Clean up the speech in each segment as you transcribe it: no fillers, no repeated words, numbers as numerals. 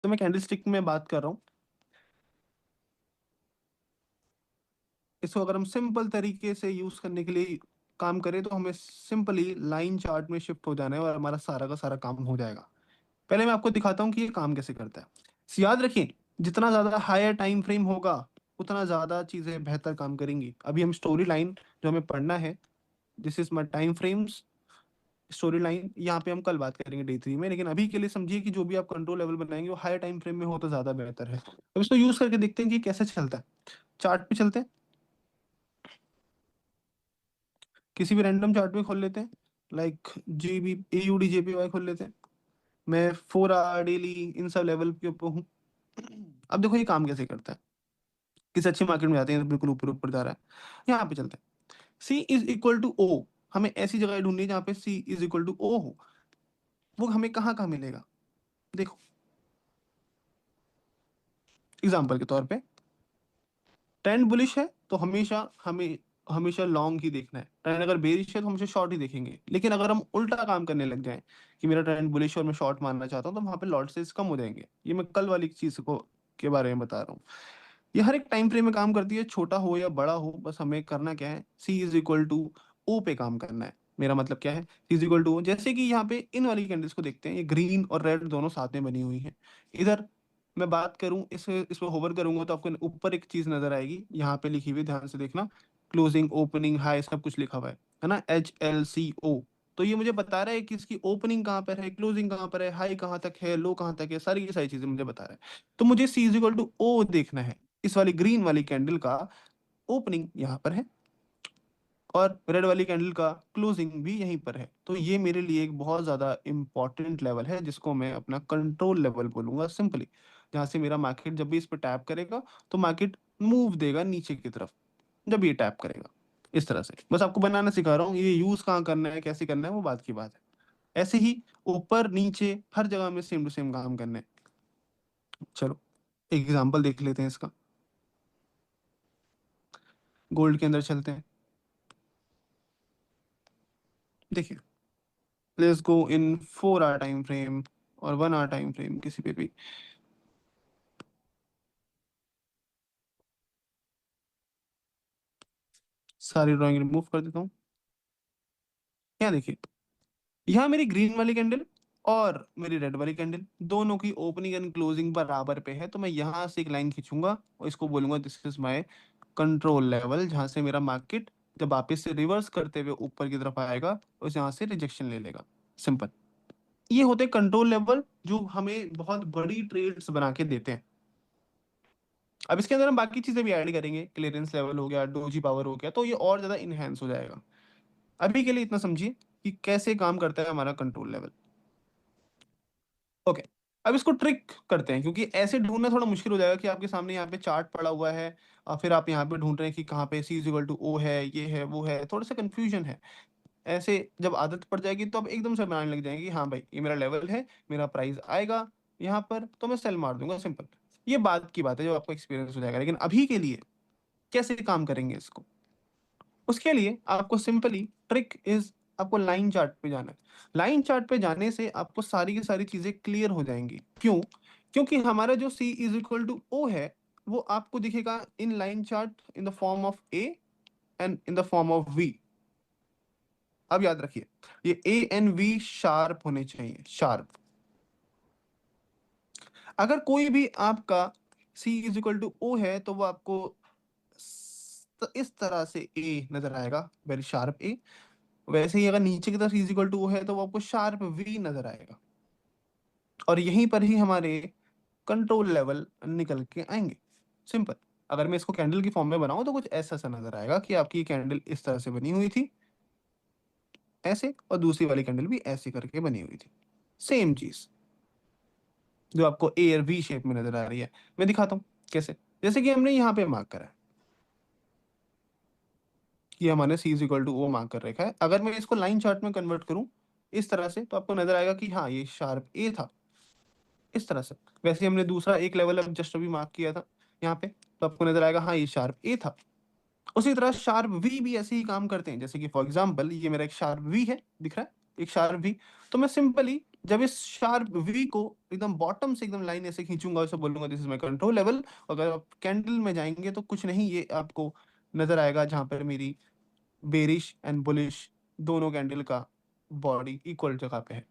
तो मैं कैंडलस्टिक में बात कर रहा हूँ। इसको अगर हम सिंपल तरीके से यूज करने के लिए काम करें तो हमें सिंपली लाइन चार्ट में शिफ्ट हो जाना है और हमारा सारा का सारा काम हो जाएगा। पहले मैं आपको दिखाता हूँ कि ये काम कैसे करता है। याद रखिए, जितना ज्यादा हायर टाइम फ्रेम होगा उतना ज्यादा चीजें बेहतर काम करेंगी। अभी हम स्टोरी लाइन जो हमें पढ़ना है, this is my time frames story line, यहाँ पे हम कल बात करेंगे डे 3 में। लेकिन अभी के लिए समझिए कि जो भी आप कंट्रोल लेवल बनाएंगे वो हायर टाइम फ्रेम में हो तो ज्यादा बेहतर है। अब इसको यूज करके देखते हैं कि कैसे चलता है। चार्ट पे चलते हैं, किसी भी रैंडम चार्ट में खोल लेते हैं, लाइक जीबी AUD JPY खोल लेते हैं। मैं 4 our daily in sub level के ऊपर हूँ। अब देखो ये काम कैसे करता है। किसी अच्छी मार्केट में जाते हैं तो बिल्कुल ऊपर ऊपर जा रहा है। यहाँ पे चलते हैं, C=O। हमें ऐसी जगह ढूंढनी है जहाँ पे C=O हो। वो हमें कहाँ कहाँ मिलेगा, देखो एग्जाम्पल के तौर पे ट्रेंड बुलिश है तो हमेशा हमें हमेशा लॉन्ग ही देखना है। ट्रेंड अगर बेरिश है तो हमेशा शॉर्ट ही देखेंगे। लेकिन अगर हम उल्टा काम करने लग जाएं कि मेरा ट्रेंड बुलिश और मैं शॉर्ट मानना चाहता हूँ तो वहां पे लॉट साइज कम हो जाएंगे। ये मैं कल वाली चीज को के बारे में बता रहा हूँ। ये हर एक टाइम फ्रेम में काम करती है, छोटा हो या बड़ा हो। बस हमें करना क्या है, C=O पे काम करना है। मेरा मतलब क्या है, C=O। जैसे कि यहाँ पे इन वाली कैंडल्स को देखते हैं, ये ग्रीन और रेड दोनों साथ में बनी हुई हैं। इधर मैं बात करूं, इस पर होवर करूंगा तो आपको ऊपर एक चीज नजर आएगी, यहाँ पे लिखी हुई, ध्यान से देखना, क्लोजिंग ओपनिंग हाई सब कुछ लिखा हुआ है ना, HLCO। तो ये मुझे बता रहा है कि इसकी ओपनिंग कहाँ पर है, क्लोजिंग कहाँ पर है, हाई कहाँ तक है, लो कहाँ तक है, सारी की सारी चीजें मुझे बता रहा है। तो मुझे C=O देखना है। इस वाली ग्रीन वाली कैंडल का ओपनिंग यहाँ पर है और रेड वाली कैंडल का क्लोजिंग भी यहीं पर है। तो ये मेरे लिए एक बहुत ज्यादा इंपॉर्टेंट लेवल है जिसको मैं अपना कंट्रोल लेवल बोलूंगा सिंपली। जहां से मेरा मार्केट जब भी इस पर टैप करेगा तो मार्केट मूव देगा नीचे की तरफ जब ये टैप करेगा। इस तरह से बस आपको बनाना सिखा रहा हूँ। ये यूज कहाँ करना है, कैसे करना है, वो बात की बात है। ऐसे ही ऊपर नीचे हर जगह में सेम टू सेम काम करना है। चलो एक एग्जांपल देख लेते हैं इसका। गोल्ड के अंदर चलते हैं। देखिए, let's go in 4 hour time frame और 1 आवर टाइम फ्रेम, किसी पे भी। सारी ड्राइंग रिमूव कर देता हूँ। यहाँ देखिए, यहाँ मेरी ग्रीन वाली कैंडल और मेरी रेड वाली कैंडल दोनों की ओपनिंग एंड क्लोजिंग बराबर पे है। तो मैं यहाँ से एक लाइन खींचूंगा और इसको बोलूंगा this is my control level, जहां से मेरा मार्केट जब वापस से रिवर्स करते हुए ऊपर की तरफ आएगा उस यहाँ से रिजेक्शन ले लेगा। सिंपल। ये होते कंट्रोल लेवल जो हमें बहुत बड़ी ट्रेड्स बना के देते हैं। अब इसके अंदर हम बाकी चीजें भी ऐड करेंगे, क्लियरेंस लेवल हो गया, डोजी पावर हो गया, तो ये और ज्यादा इनहेंस हो जाएगा। अभी के लिए इतना समझिए कि कैसे काम करता है हमारा कंट्रोल लेवल। ओके, अब इसको ट्रिक करते हैं, क्योंकि ऐसे ढूंढना थोड़ा मुश्किल हो जाएगा कि आपके सामने यहाँ पे चार्ट पड़ा हुआ है और फिर आप यहाँ पे ढूंढ रहे हैं कि कहाँ पे C=O है, ये है वो है, थोड़ा सा कंफ्यूजन है। ऐसे जब आदत पड़ जाएगी तो आप एकदम से बनाने लग जाएंगे कि हाँ भाई ये मेरा लेवल है, मेरा प्राइस आएगा यहाँ पर तो मैं सेल मार दूंगा, सिंपल। ये बात की बात है जब आपको एक्सपीरियंस हो जाएगा। लेकिन अभी के लिए कैसे काम करेंगे इसको, उसके लिए आपको सिंपली ट्रिक इज, आपको लाइन चार्ट पे जाना है। लाइन चार्ट पे जाने से आपको सारी की सारी चीजें क्लियर हो जाएंगी। क्यों? क्योंकि हमारा जो C=O है वो आपको दिखेगा in line chart in the form of A and in the form of V। अब याद रखिए, ये A एंड V शार्प होने चाहिए, शार्प। अगर कोई भी आपका C=O है तो वो आपको इस तरह से A नजर आएगा, वेरी शार्प A। वैसे ही अगर नीचे की तरफ C=O है तो वो आपको शार्प V नजर आएगा। और यहीं पर ही हमारे कंट्रोल लेवल निकल के आएंगे, सिंपल। अगर मैं इसको कैंडल की फॉर्म में बनाऊं तो कुछ ऐसा सा नजर आएगा कि आपकी कैंडल इस तरह से बनी हुई थी, ऐसे, और दूसरी वाली कैंडल भी ऐसे करके बनी हुई थी। सेम चीज जो आपको ए और वी शेप में नजर आ रही है। मैं दिखाता हूँ कैसे। जैसे कि हमने यहाँ पे मार्क करा है कि हमने C=O मार्क कर रखा है। अगर मैं इसको लाइन चार्ट में कन्वर्ट करूं इस तरह से तो आपको नजर आएगा कि हाँ ये शार्प ए था, इस तरह से। वैसे ही हमने दूसरा एक लेवल अब जस्ट अभी मार्क किया था यहाँ पे, तो आपको नजर आएगा हाँ ये शार्प ए था। उसी तरह शार्प वी भी ऐसे ही काम करते हैं। जैसे कि फॉर एग्जांपल ये मेरा एक शार्प वी है, दिख रहा है, एक शार्प वी। तो मैं सिंपली जब इस शार्प वी को एकदम बॉटम से एकदम लाइन ऐसे खींचूंगा, ऐसे बोलूंगा this is my control level, अगर आप कैंडल में जाएंगे तो कुछ नहीं, ये आपको नजर आएगा जहां पर मेरी बेरिश एंड बुलिश दोनों कैंडल का बॉडी इक्वल जगह पे है।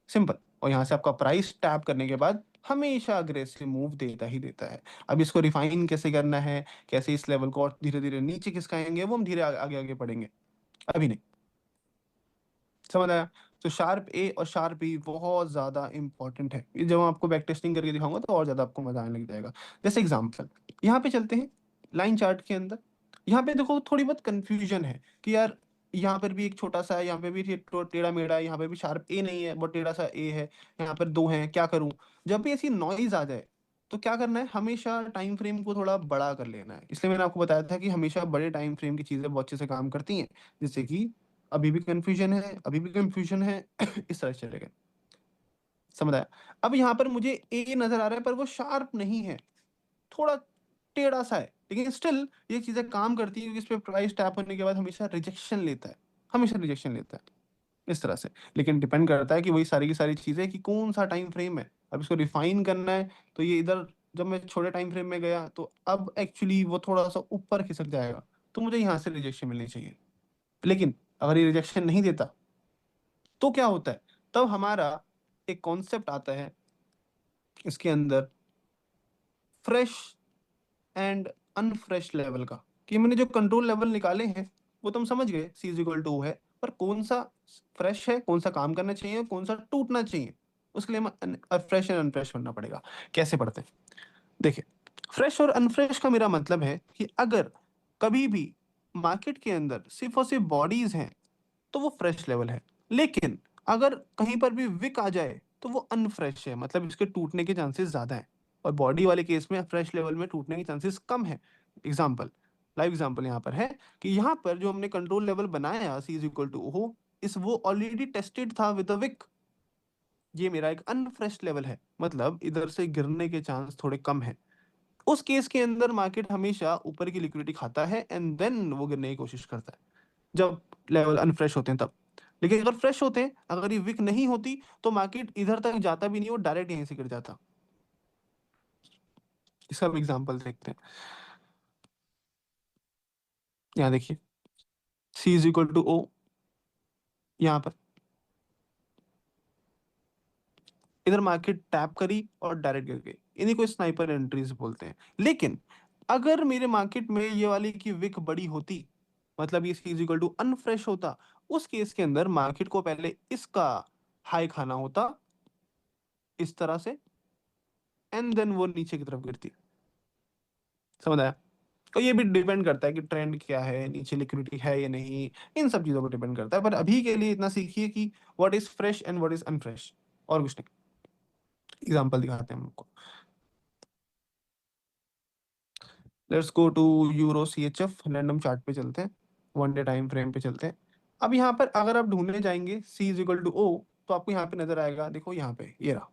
सिंपल। और यहाँ से आपका प्राइस टैप करने के बाद हमेशा अग्रेसिव मूव देता ही देता है। अब इसको रिफाइन कैसे करना है, कैसे इस लेवल को और धीरे धीरे नीचे खिसकाएंगे, वो हम धीरे आगे आगे पढ़ेंगे, अभी नहीं। समझ आया? तो शार्प ए और शार्प बी बहुत ज्यादा इंपॉर्टेंट है, ये जब मैं आपको बैक टेस्टिंग करके दिखाऊंगा तो और ज्यादा आपको मजा आने लग जाएगा। जैसे एग्जांपल यहाँ पे चलते हैं लाइन चार्ट के अंदर। यहाँ पे देखो थोड़ी बहुत कंफ्यूजन है कि यार यहाँ पर भी एक छोटा सा है, यहाँ पे भी टेढ़ा मेढ़ा है, यहाँ पे भी शार्प ए नहीं है बहुत टेढ़ा सा ए है, यहाँ पर दो हैं, क्या करूं? जब भी ऐसी नॉइज आ जाए तो क्या करना है, हमेशा टाइम फ्रेम को थोड़ा बड़ा कर लेना है। इसलिए मैंने आपको बताया था कि हमेशा बड़े टाइम फ्रेम की चीजें बहुत अच्छे से काम करती हैं। जैसे कि अभी भी कंफ्यूजन है, अभी भी कंफ्यूजन है इस तरह से चलेगा। समझ आया? अब यहाँ पर मुझे ए नजर आ रहा है पर वो शार्प नहीं है, थोड़ा टेढ़ा सा है, लेकिन स्टिल ये चीजें काम करती है क्योंकि इस पे प्राइस टैप होने के बाद हमेशा रिजेक्शन लेता है, हमेशा रिजेक्शन लेता है इस तरह से। लेकिन डिपेंड करता है कि वही सारी की सारी चीजें कि कौन सा टाइम फ्रेम है। अब इसको रिफाइन करना है तो ये इधर, जब मैं छोटे टाइम फ्रेम में गया तो अब एक्चुअली वो थोड़ा सा ऊपर खिसक जाएगा, तो मुझे यहाँ से रिजेक्शन मिलनी चाहिए। लेकिन अगर ये रिजेक्शन नहीं देता तो क्या होता है, तब हमारा एक कॉन्सेप्ट आता है इसके अंदर, फ्रेश एंड अनफ्रेश लेवल का। कि मैंने जो कंट्रोल लेवल निकाले हैं वो तुम समझ गए, सी इज इक्वल टू है, पर कौन सा फ्रेश है, कौन सा काम करना चाहिए, कौन सा टूटना चाहिए, उसके लिए हमें फ्रेश एंड अनफ्रेश बनना पड़ेगा। कैसे पढ़ते हैं, देखिए। फ्रेश और अनफ्रेश का मेरा मतलब है कि अगर कभी भी मार्केट के अंदर सिर्फ और सिर्फ बॉडीज हैं तो वो फ्रेश लेवल है, लेकिन अगर कहीं पर भी विक आ जाए तो वो अनफ्रेश है, मतलब इसके टूटने के चांसेस ज्यादा हैं। और बॉडी वाले केस में फ्रेश लेवल में टूटने के चांसेस कम है। एग्जाम्पल, लाइव एग्जाम्पल यहाँ पर है कि यहाँ पर जो हमने कंट्रोल लेवल बनाया सी इज इक्वल टू ओ, इस वो ऑलरेडी टेस्टेड था विद अ विक, ये मेरा एक अनफ्रेश लेवल है, मतलब इधर से गिरने के चांस थोड़े कम है। उस केस के अंदर मार्केट हमेशा ऊपर की लिक्विडिटी खाता है एंड देन वो गिरने की कोशिश करता है, जब लेवल अनफ्रेश होते हैं तब। लेकिन अगर फ्रेश होते हैं, अगर ये विक नहीं होती तो मार्केट इधर तक जाता भी नहीं, वो डायरेक्ट यहीं से गिर जाता। इसका भी एग्जांपल देखते हैं। यहाँ देखिए, सी इज इक्वल टू ओ, यहाँ पर इधर मार्केट टैप करी और डायरेक्ट गिर गई, इन्हीं को स्नाइपर एंट्रीज बोलते हैं। लेकिन अगर मेरे मार्केट में ये वाली की विक बड़ी होती, मतलब ये सी इज इक्वल टू अनफ्रेश होता, उस केस के अंदर मार्केट को पहले इसका हाई खाना होता इस तरह से, एंड देन वो नीचे की तरफ गिरती। समझ आया? और ये भी डिपेंड करता है कि ट्रेंड क्या है, नीचे लिक्विडिटी है या नहीं, इन सब चीजों पर डिपेंड करता है। पर अभी के लिए इतना सीखिए कि what is fresh and what is unfresh, और कुछ नहीं। एग्जांपल दिखाते हैं हम आपको। Let's go to euro C H F, random chart पे चलते हैं, वन डे टाइम फ्रेम पे चलते हैं। अब यहाँ पर अगर आप ढूंढने जाएंगे सी इज इक्वल टू ओ, तो आपको यहाँ पे नजर आएगा, देखो यहाँ पे ये रहा,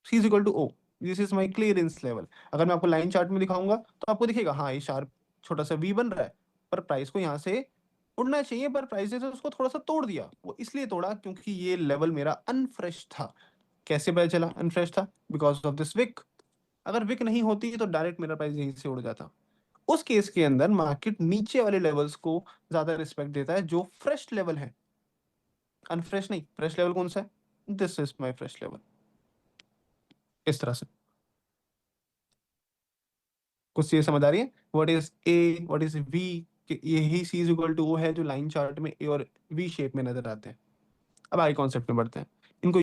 C is equal to O, this is my clearance level. अगर मैं आपको लाइन चार्ट में दिखाऊंगा तो आपको दिखेगा हाँ ये शार्प छोटा सा वी बन रहा है, पर प्राइस को यहाँ से उड़ना चाहिए, पर प्राइस ने उसको थोड़ा सा तोड़ दिया। वो इसलिए तोड़ा क्योंकि ये लेवल मेरा अनफ्रेश था। कैसे पता चला अनफ्रेश था? Because of this wick. अगर विक नहीं होती तो डायरेक्ट मेरा प्राइस यहीं से उड़ जाता। उस केस के अंदर मार्केट नीचे वाले लेवल्स को ज्यादा रिस्पेक्ट देता है जो फ्रेश लेवल है, अनफ्रेश नहीं। फ्रेश लेवल कौन सा है? This is my fresh level, इस तरह से। कुछ चीज समझ आ रही है? What is A, what is V, यही सी इज इक्वल टू वो है जो लाइन चार्ट में ए और वी शेप में नजर आते हैं। अब आगे कॉन्सेप्ट में बढ़ते हैं।